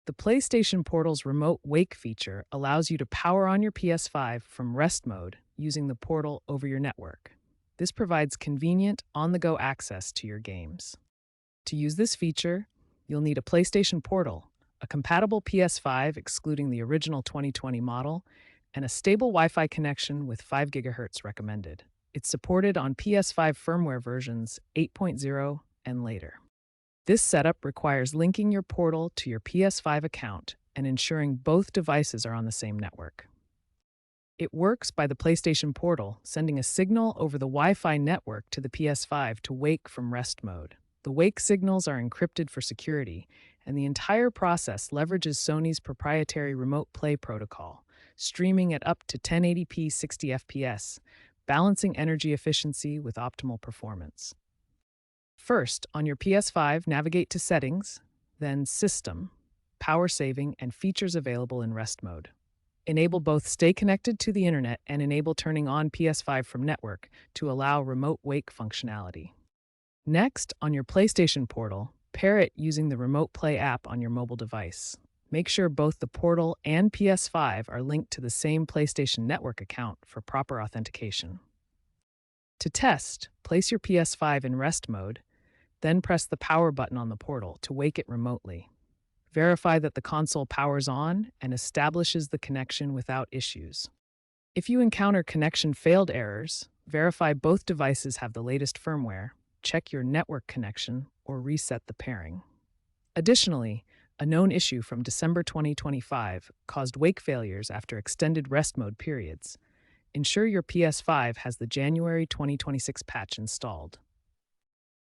The PlayStation Portal's remote wake feature allows you to power on your PS5 from rest mode using the portal over your network. This provides convenient, on-the-go access to your games. To use this feature, you'll need a PlayStation Portal, a compatible PS5 excluding the original 2020 model, and a stable Wi-Fi connection with 5 GHz recommended. It's supported on PS5 firmware versions 8.0 and later. This setup requires linking your portal to your PS5 account and ensuring both devices are on the same network. It works by the PlayStation Portal, sending a signal over the Wi-Fi network to the PS5 to wake from rest mode. The wake signals are encrypted for security, and the entire process leverages Sony's proprietary remote play protocol, streaming at up to 1080p 60 FPS, balancing energy efficiency with optimal performance. First, on your PS5, navigate to Settings, then System, Power Saving, and Features available in rest mode. Enable both Stay Connected to the Internet and enable turning on PS5 from network to allow remote wake functionality. Next, on your PlayStation Portal, pair it using the Remote Play app on your mobile device. Make sure both the Portal and PS5 are linked to the same PlayStation Network account for proper authentication. To test, place your PS5 in rest mode, then press the power button on the Portal to wake it remotely. Verify that the console powers on and establishes the connection without issues. If you encounter connection failed errors, verify both devices have the latest firmware, check your network connection, or reset the pairing. Additionally, a known issue from December 2025 caused wake failures after extended rest mode periods. Ensure your PS5 has the January 2026 patch installed.